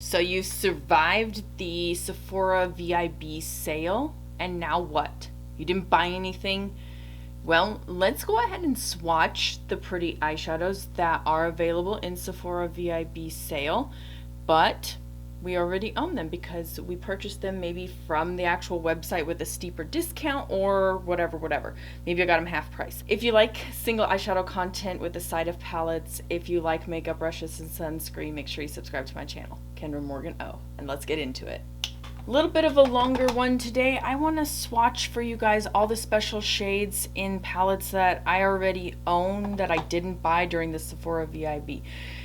So you survived the Sephora VIB sale, and now what? You didn't buy anything? Well, let's go ahead and swatch the pretty eyeshadows that are available in Sephora VIB sale, but we already own them because we purchased them maybe from the actual website with a steeper discount or whatever. Maybe I got them half price. If you like single eyeshadow content with a side of palettes, if you like makeup brushes and sunscreen, make sure you subscribe to my channel, Kendra Morgan O, and let's get into it. A little bit of a longer one today. I want to swatch for you guys all the special shades in palettes that I already own that I didn't buy during the Sephora VIB.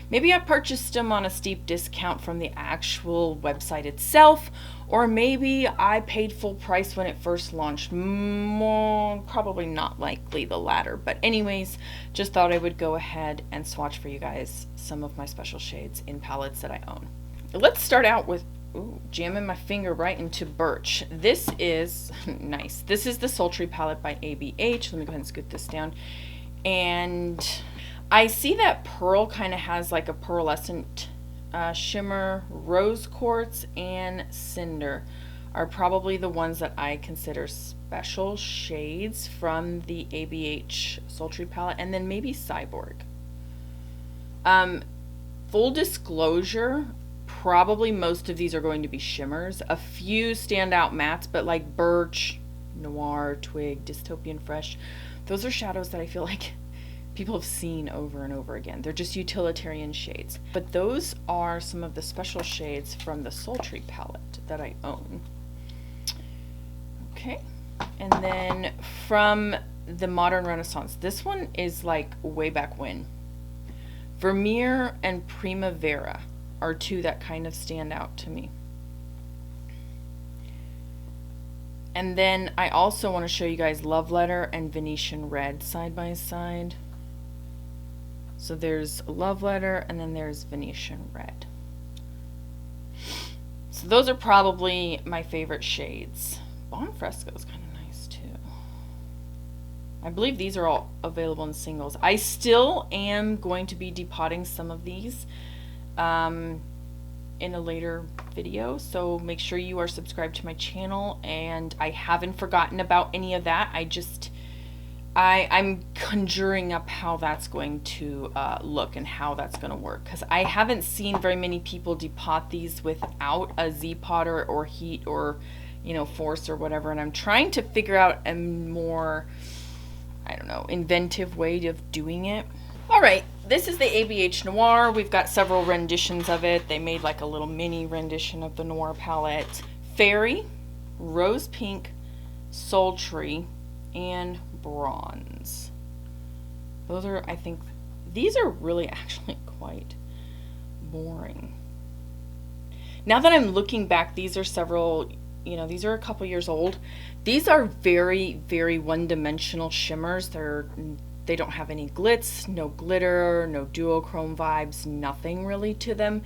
Maybe I purchased them on a steep discount from the actual website itself, or maybe I paid full price when it first launched. Probably not likely the latter, but anyways, just thought I would go ahead and swatch for you guys some of my special shades in palettes that I own. Let's start out with jamming my finger right into Birch. This is nice. This is the Sultry palette by ABH. Let me go ahead and scoot this down. And I see that Pearl kind of has like a pearlescent shimmer. Rose Quartz and Cinder are probably the ones that I consider special shades from the ABH Sultry palette, and then maybe Cyborg. Full disclosure, probably most of these are going to be shimmers. A few stand out mattes, but like Birch, Noir, Twig, Dystopian Fresh, those are shadows that I feel like people have seen over and over again. They're just utilitarian shades. But those are some of the special shades from the Sultry palette that I own. Okay, and then from the Modern Renaissance, this one is like way back when. Vermeer and Primavera are two that kind of stand out to me. And then I also want to show you guys Love Letter and Venetian Red side by side. So there's Love Letter and then there's Venetian Red. So those are probably my favorite shades. Bon Fresco is kind of nice too. I believe these are all available in singles. I still am going to be depotting some of these in a later video, so make sure you are subscribed to my channel, and I haven't forgotten about any of that. I'm conjuring up how that's going to look and how that's going to work, because I haven't seen very many people depot these without a Z-pot or heat or, you know, force or whatever, and I'm trying to figure out a more, I don't know, inventive way of doing it. Alright, this is the ABH Noir. We've got several renditions of it. They made like a little mini rendition of the Noir palette. Fairy, Rose Pink, Sultry, and Bronze. Those are, I think, these are really actually quite boring. Now that I'm looking back, these are several, you know, these are a couple years old. These are very, very one-dimensional shimmers. They don't have any glitz, no glitter, no duochrome vibes, nothing really to them.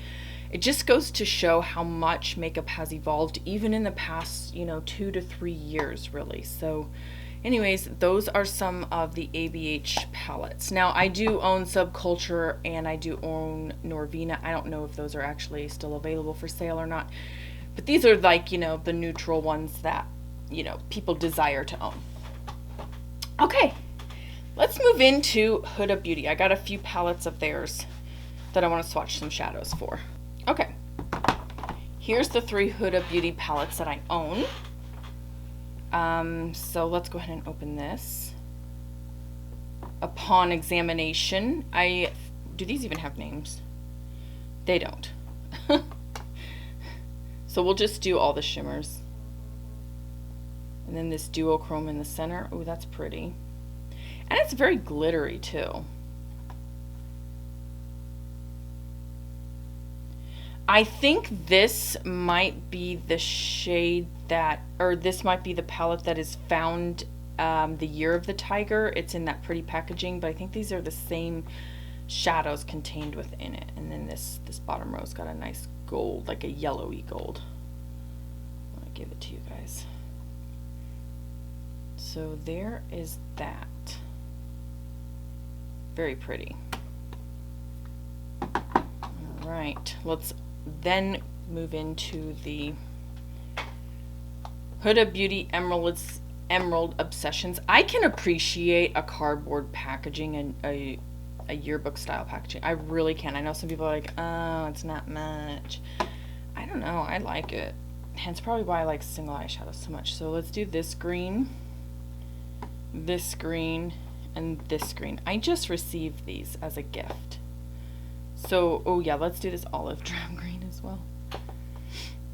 It just goes to show how much makeup has evolved even in the past, you know, 2 to 3 years really. So anyways, those are some of the ABH palettes. Now I do own Subculture and I do own Norvina. I don't know if those are actually still available for sale or not, but these are like, you know, the neutral ones that, you know, people desire to own. Okay. Let's move into Huda Beauty. I got a few palettes of theirs that I want to swatch some shadows for. Okay, here's the 3 Huda Beauty palettes that I own. So let's go ahead and open this. Upon examination, do these even have names? They don't. So we'll just do all the shimmers. And then this duochrome in the center. Oh, that's pretty. And it's very glittery too. I think this might be the shade that, or this might be the palette that is found the Year of the Tiger. It's in that pretty packaging, but I think these are the same shadows contained within it. And then this bottom row's got a nice gold, like a yellowy gold. I'm gonna give it to you guys. So there is that. Very pretty. All right, let's then move into the Huda Beauty Emerald Obsessions. I can appreciate a cardboard packaging and a yearbook style packaging. I really can. I know some people are like, oh, it's not much. I don't know. I like it. Hence probably why I like single eyeshadows so much. So let's do this green, and this green. I just received these as a gift. So, oh yeah, let's do this olive drab green as well.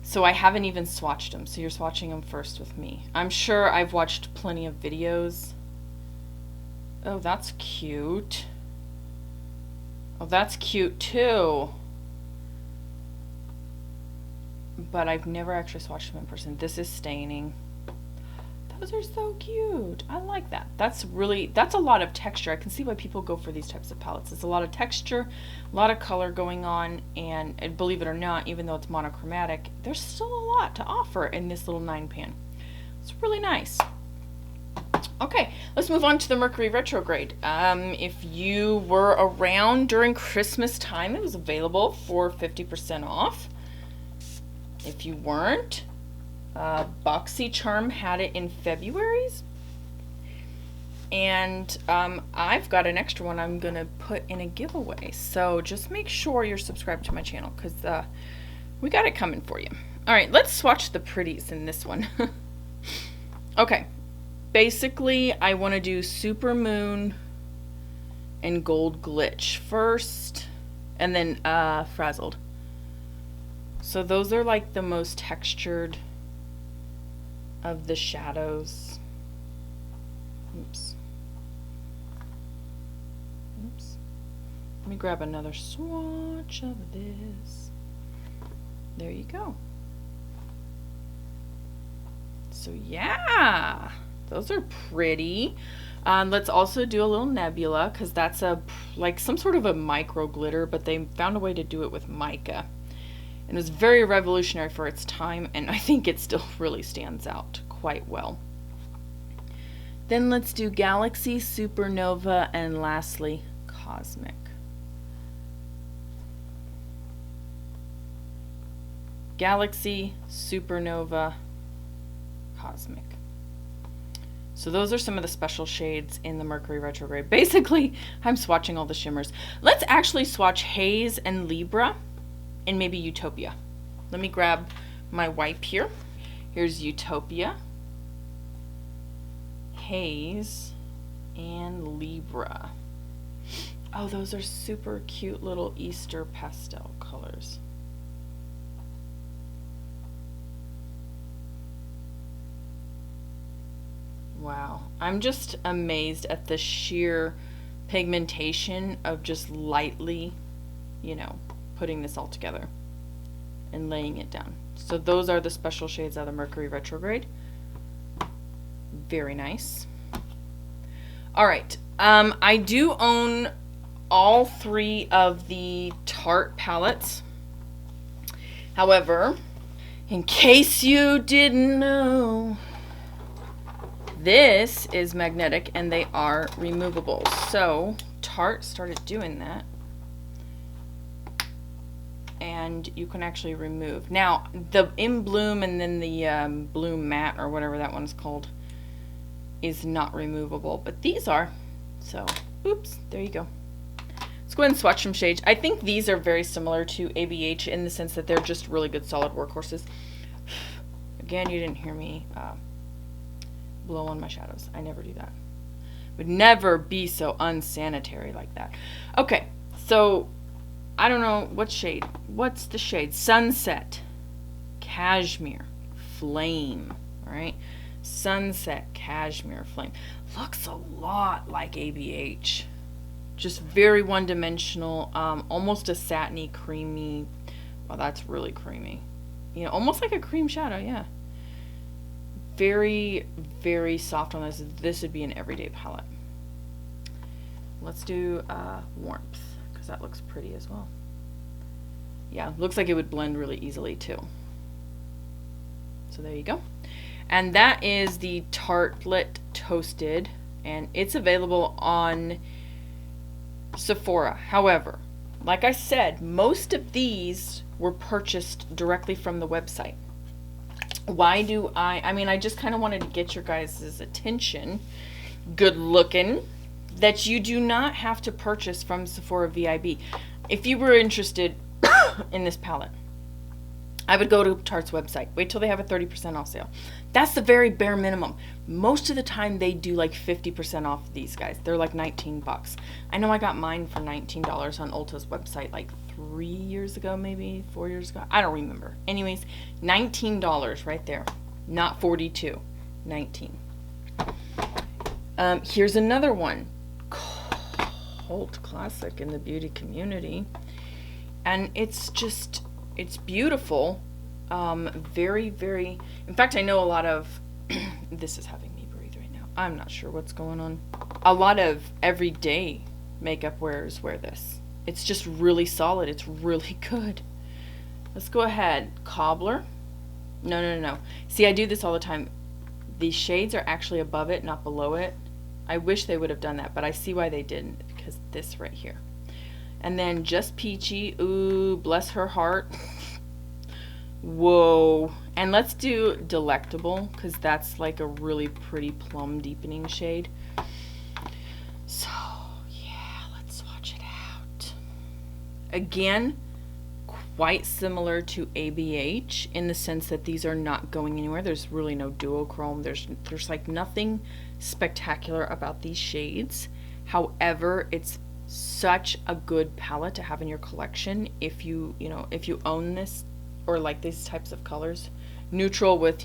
So I haven't even swatched them. So you're swatching them first with me. I'm sure I've watched plenty of videos. Oh, that's cute. Oh, that's cute too. But I've never actually swatched them in person. This is staining. Those are so cute. I like that. That's a lot of texture. I can see why people go for these types of palettes. It's a lot of texture, a lot of color going on, and believe it or not, even though it's monochromatic, there's still a lot to offer in this little 9-pan. It's really nice. Okay, let's move on to the Mercury Retrograde. If you were around during Christmas time, it was available for 50% off. If you weren't, BoxyCharm had it in February's. And I've got an extra one I'm going to put in a giveaway. So just make sure you're subscribed to my channel because we got it coming for you. All right, let's swatch the pretties in this one. Okay. Basically, I want to do Super Moon and Gold Glitch first, and then Frazzled. So those are like the most textured of the shadows. Oops. Oops. Let me grab another swatch of this. There you go. So yeah. Those are pretty. Let's also do a little nebula because that's like some sort of a micro glitter, but they found a way to do it with mica. And it was very revolutionary for its time, and I think it still really stands out quite well. Then let's do Galaxy, Supernova, and lastly, Cosmic. Galaxy, Supernova, Cosmic. So those are some of the special shades in the Mercury Retrograde. Basically, I'm swatching all the shimmers. Let's actually swatch Haze and Libra and maybe Utopia. Let me grab my wipe here. Here's Utopia, Haze, and Libra. Oh, those are super cute little Easter pastel colors. Wow, I'm just amazed at the sheer pigmentation of just lightly, you know, putting this all together and laying it down. So those are the special shades of the Mercury Retrograde. Very nice. All right, I do own all 3 of the Tarte palettes. However, in case you didn't know, this is magnetic and they are removable. So Tarte started doing that. And you can actually remove. Now, the In Bloom and then the Bloom Matte or whatever that one's called is not removable, but these are. So, oops, there you go. Let's go ahead and swatch some shades. I think these are very similar to ABH in the sense that they're just really good solid workhorses. Again, you didn't hear me blow on my shadows. I never do that. Would never be so unsanitary like that. Okay, so I don't know what shade. What's the shade? Sunset, Cashmere, Flame. All right, Sunset, Cashmere, Flame. Looks a lot like ABH. Just very one-dimensional. Almost a satiny, creamy. Well, that's really creamy. You know, almost like a cream shadow. Yeah. Very, very soft on this. This would be an everyday palette. Let's do Warmth, because that looks pretty as well. Yeah, looks like it would blend really easily too. So there you go. And that is the Tarte Toasted, and it's available on Sephora. However, like I said, most of these were purchased directly from the website. Why do I mean, I just kind of wanted to get your guys' attention, good looking, that you do not have to purchase from Sephora VIB. If you were interested in this palette, I would go to Tarte's website. Wait till they have a 30% off sale. That's the very bare minimum. Most of the time they do like 50% off these guys. They're like 19 bucks. I know I got mine for $19 on Ulta's website like 3 years ago, maybe 4 years ago. I don't remember. Anyways, $19 right there. Not 42, 19. Here's another one. Cult classic in the beauty community. And it's just, it's beautiful. Very, very, in fact, I know a lot of, this is having me breathe right now. I'm not sure what's going on. A lot of everyday makeup wearers wear this. It's just really solid. It's really good. Let's go ahead. Cobbler. No. See, I do this all the time. These shades are actually above it, not below it. I wish they would have done that, but I see why they didn't, because this right here. And then Just Peachy. Ooh, bless her heart. Whoa. And let's do Delectable, because that's like a really pretty plum deepening shade. So, yeah, let's swatch it out. Again, quite similar to ABH in the sense that these are not going anywhere. There's really no duochrome. There's like nothing spectacular about these shades. However, it's such a good palette to have in your collection if you own this or like these types of colors. Neutral with,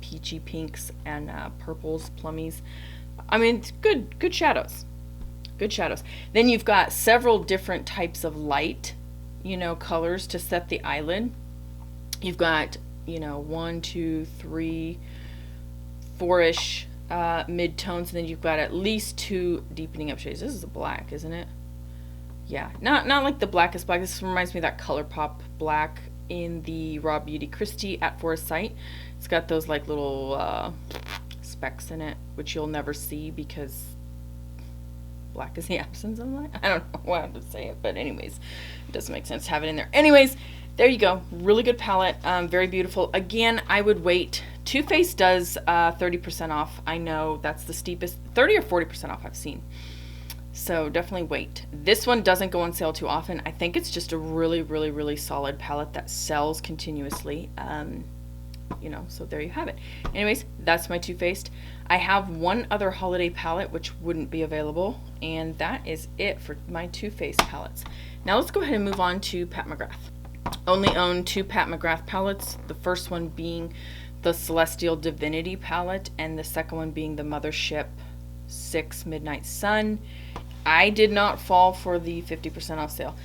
peachy pinks and purples, plummies. I mean, it's good shadows. Good shadows. Then you've got several different types of light, colors to set the eyelid. You've got, 1, 2, 3, 4-ish mid-tones, and then you've got at least 2 deepening up shades. This is a black, isn't it? Yeah, not like the blackest black. This reminds me of that ColourPop black in the Raw Beauty Christie at Forest Sight. It's got those like little specks in it, which you'll never see because black is the absence of light. I don't know how to say it, but anyways, it doesn't make sense to have it in there. Anyways, there you go. Really good palette. Very beautiful. Again, I would wait. Too Faced does 30% off. I know that's the steepest, 30 or 40% off I've seen. So definitely wait. This one doesn't go on sale too often. I think it's just a really, really, really solid palette that sells continuously. So there you have it. Anyways, that's my Too Faced. I have one other holiday palette which wouldn't be available, and that is it for my Too Faced palettes. Now let's go ahead and move on to Pat McGrath. Only own 2 Pat McGrath palettes. The first one being the Celestial Divinity palette, and the second one being the Mothership 6 Midnight Sun. I did not fall for the 50% off sale.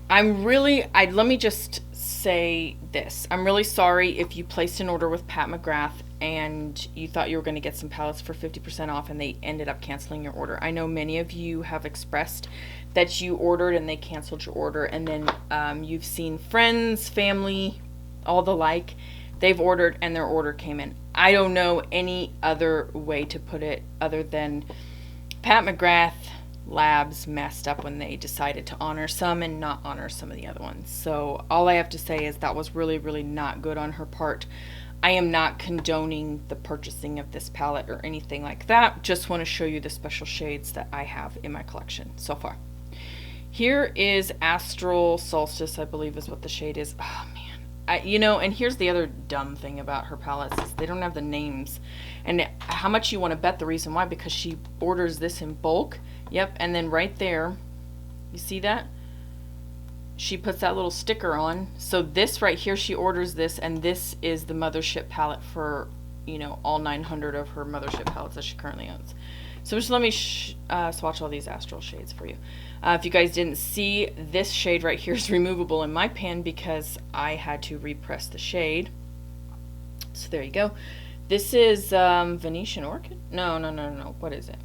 Let me just say this. I'm really sorry if you placed an order with Pat McGrath and you thought you were going to get some palettes for 50% off and they ended up canceling your order. I know many of you have expressed that you ordered and they canceled your order, and then you've seen friends, family, all the like, they've ordered and their order came in. I don't know any other way to put it other than Pat McGrath Labs messed up when they decided to honor some and not honor some of the other ones. So all I have to say is that was really, really not good on her part. I am not condoning the purchasing of this palette or anything like that. Just want to show you the special shades that I have in my collection so far. Here is Astral Solstice, I believe is what the shade is. Oh man. And here's the other dumb thing about her palettes is they don't have the names. And how much you want to bet the reason why, because she orders this in bulk. Yep, and then right there, you see that? She puts that little sticker on. So this right here, she orders this, and this is the Mothership palette for, all 900 of her Mothership palettes that she currently owns. So just let me swatch all these Astral shades for you. If you guys didn't see, this shade right here is removable in my pan because I had to repress the shade. So there you go. This is Venetian Orchid? No. What is it?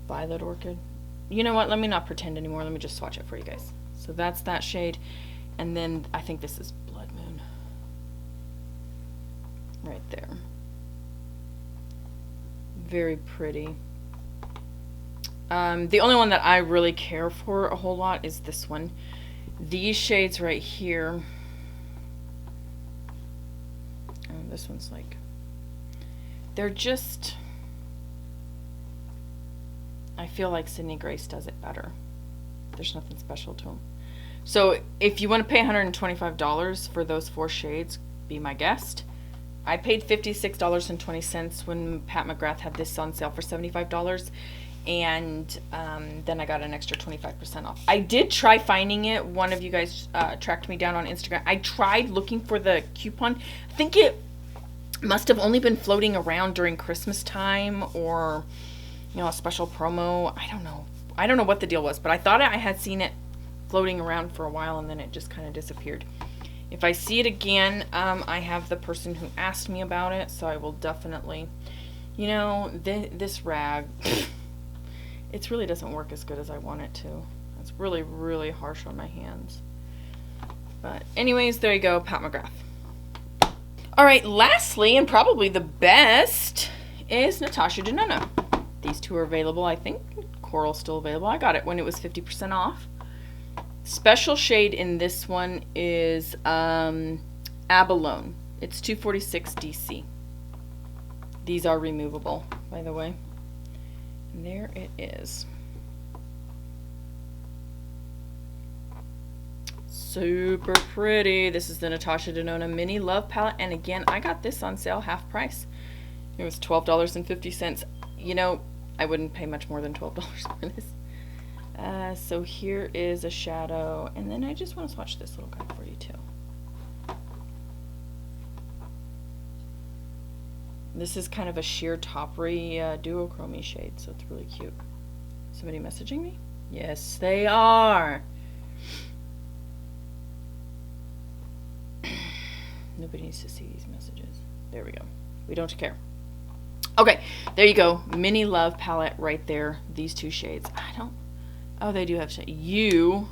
Violet Orchid? You know what? Let me not pretend anymore. Let me just swatch it for you guys. So that's that shade. And then I think this is Blood Moon. Right there. Very pretty. The only one that I really care for a whole lot is this one. These shades right here. Oh, this one's like, they're just, I feel like Sydney Grace does it better. There's nothing special to them. So if you want to pay $125 for those 4 shades, be my guest. I paid $56.20 when Pat McGrath had this on sale for $75, and then I got an extra 25% off. I did try finding it. One of you guys tracked me down on Instagram. I tried looking for the coupon. I think it must have only been floating around during Christmas time, or a special promo. I don't know. I don't know what the deal was, but I thought I had seen it floating around for a while, and then it just kind of disappeared. If I see it again, I have the person who asked me about it, so I will definitely, this rag, it really doesn't work as good as I want it to. It's really, really harsh on my hands. But anyways, there you go, Pat McGrath. All right, lastly, and probably the best, is Natasha Denona. These two are available, I think. Coral's still available. I got it when it was 50% off. Special shade in this one is Abalone. It's 246 DC. These are removable, by the way. And there it is. Super pretty. This is the Natasha Denona Mini Love Palette. And again, I got this on sale half price. It was $12.50. I wouldn't pay much more than $12 for this. So here is a shadow, and then I just want to swatch this little guy for you too. This is kind of a sheer toppery duochrome shade, so it's really cute. Somebody messaging me? Yes, they are. Nobody needs to see these messages. There we go. We don't care. Okay, there you go. Mini Love Palette right there. These 2 shades. Oh, they do have shade. You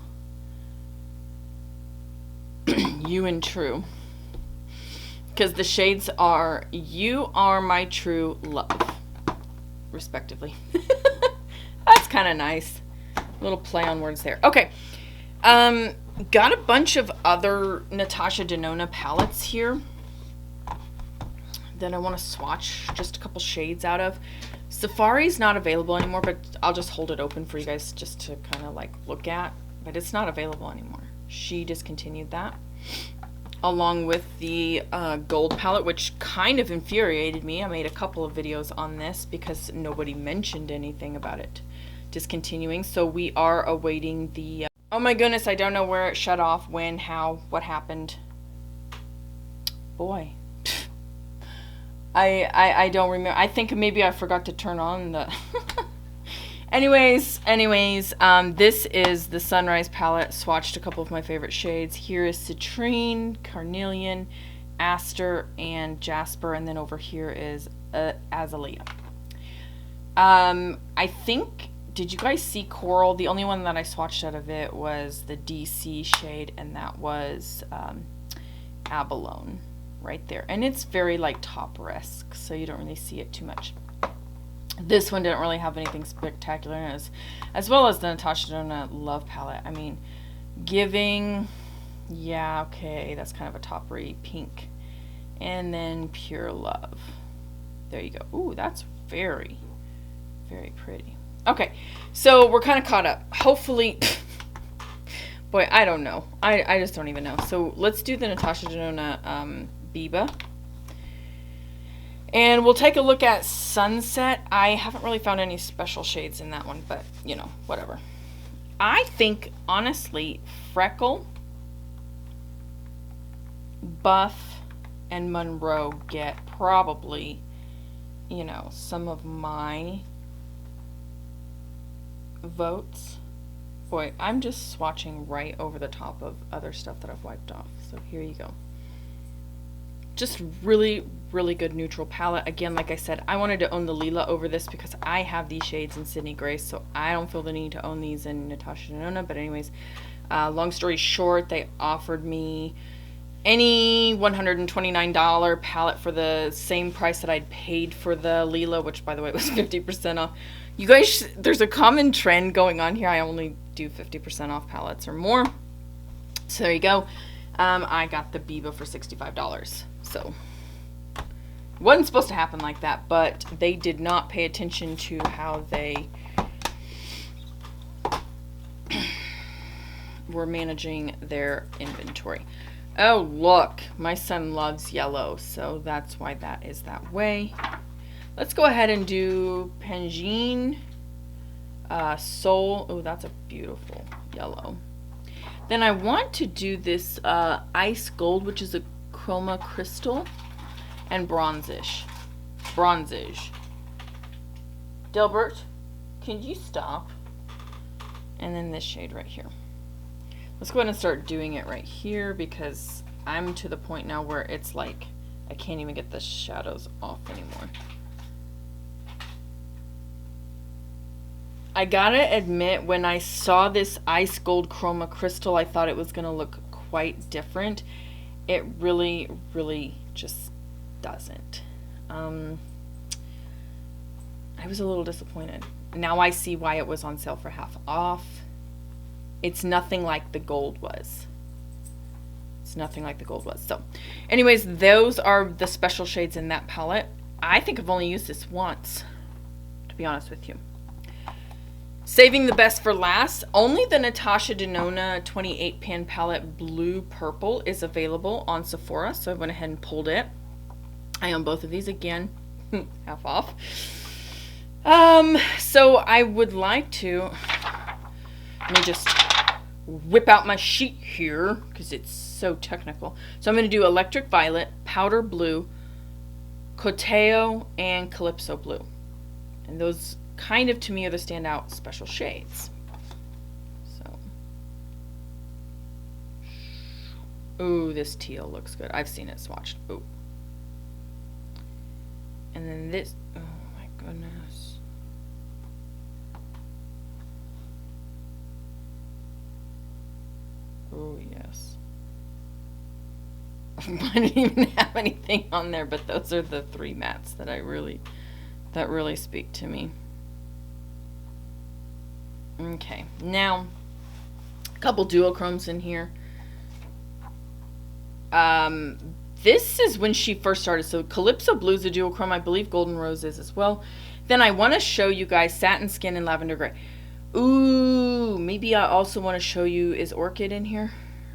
and True. Because the shades are You Are My True Love, respectively. That's kind of nice. Little play on words there. Okay. Got a bunch of other Natasha Denona palettes here that I want to swatch just a couple shades out of. Safari's not available anymore, but I'll just hold it open for you guys just to kind of like look at. But it's not available anymore. She discontinued that, along with the gold palette, which kind of infuriated me. I made a couple of videos on this because nobody mentioned anything about it discontinuing. So we are awaiting the oh my goodness, I don't know where it shut off, when, how, what happened. Boy. I don't remember. I think maybe I forgot to turn on the anyways, this is the Sunrise palette. Swatched a couple of my favorite shades. Here is Citrine, Carnelian, Aster, and Jasper, and then over here is Azalea. I think, did you guys see Coral? The only one that I swatched out of it was the DC shade, and that was Abalone. Right there, and it's very like topper-esque, so you don't really see it too much. This one didn't really have anything spectacular in it, as well as the Natasha Denona Love Palette. I mean, giving, yeah, okay, that's kind of a toppery pink, and then Pure Love. There you go. Ooh, that's very, very pretty. Okay, so we're kind of caught up. Hopefully. Boy, I don't know. I just don't even know. So let's do the Natasha Denona Biba. And we'll take a look at Sunset. I haven't really found any special shades in that one, but, whatever. I think, honestly, Freckle, Buff, and Monroe get probably, some of my votes. Boy, I'm just swatching right over the top of other stuff that I've wiped off. So here you go. Just really, really good neutral palette. Again, like I said, I wanted to own the Lila over this because I have these shades in Sydney Grace, so I don't feel the need to own these in Natasha Denona. But anyways, long story short, they offered me any $129 palette for the same price that I'd paid for the Lila, which by the way was 50% off. You guys, there's a common trend going on here. I only do 50% off palettes or more. So there you go. I got the Biba for $65. So it wasn't supposed to happen like that, but they did not pay attention to how they were managing their inventory. Oh, look, my son loves yellow, so that's why that is that way. Let's go ahead and do Pangene Soul. Oh, that's a beautiful yellow. Then I want to do this Ice Gold, which is a chroma crystal, and bronzish. Delbert, can you stop? And then this shade right here. Let's go ahead and start doing it right here, because I'm to the point now where it's like I can't even get the shadows off anymore. I gotta admit, when I saw this Ice Gold Chroma Crystal, I thought it was gonna look quite different. It really, really just doesn't. I was a little disappointed. Now I see why it was on sale for half off. It's nothing like the gold was. It's nothing like the gold was. So anyways, those are the special shades in that palette. I think I've only used this once, to be honest with you. Saving the best for last, only the Natasha Denona 28 pan palette Blue Purple is available on Sephora, so I went ahead and pulled it. I own both of these again, half off. So I would like to, let me just whip out my sheet here because it's so technical. So I'm going to do Electric Violet, Powder Blue, Coteo, and Calypso Blue. And those kind of, to me, are the standout special shades. So, ooh, this teal looks good. I've seen it swatched. Ooh. And then this, oh my goodness. Oh yes. I didn't even have anything on there, but those are the three mattes that that really speak to me. Okay, now a couple duochromes in here. This is when she first started. So Calypso Blue is a duochrome. I believe Golden Rose is as well. Then I want to show you guys Satin Skin and Lavender Gray. Ooh, maybe I also want to show you, is Orchid in here?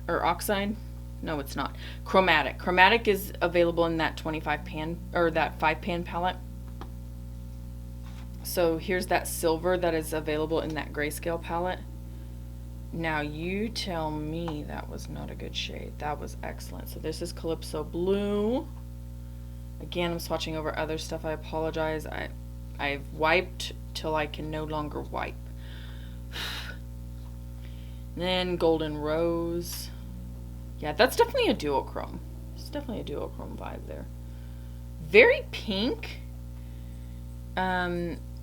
Or Oxide? No, it's not. Chromatic. Chromatic is available in that 25 pan, or that 5 pan palette. So here's that silver that is available in that grayscale palette. Now you tell me that was not a good shade. That was excellent. So this is Calypso Blue. Again, I'm swatching over other stuff. I apologize. I've wiped till I can no longer wipe. Then Golden Rose. Yeah, that's definitely a duochrome. It's definitely a duochrome vibe there. Very pink.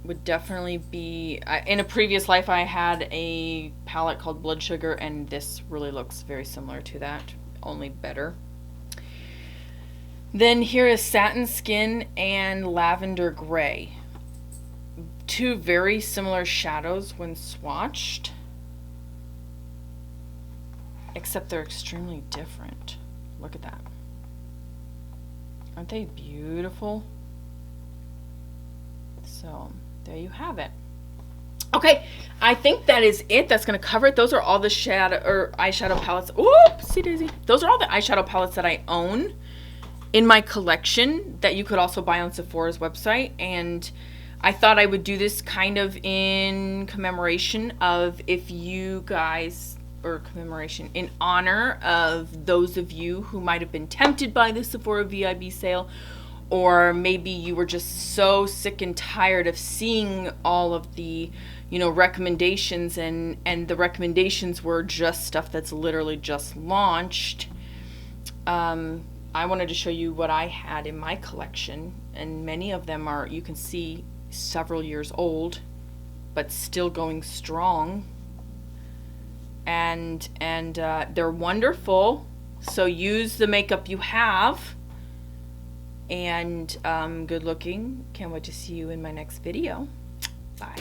Would definitely be, in a previous life I had a palette called Blood Sugar, and this really looks very similar to that, only better. Then here is Satin Skin and Lavender Gray. Two very similar shadows when swatched, except they're extremely different. Look at that. Aren't they beautiful? So there you have it. Okay, I think that is it. That's going to cover it. Those are all the eyeshadow palettes. Oopsie daisy. Those are all the eyeshadow palettes that I own in my collection that you could also buy on Sephora's website. And I thought I would do this kind of in commemoration of, if you guys, or commemoration, in honor of those of you who might have been tempted by the Sephora VIB sale, or maybe you were just so sick and tired of seeing all of the, recommendations, and the recommendations were just stuff that's literally just launched. I wanted to show you what I had in my collection, and many of them are, you can see, several years old, but still going strong. And they're wonderful. So use the makeup you have, and good looking. Can't wait to see you in my next video. Bye.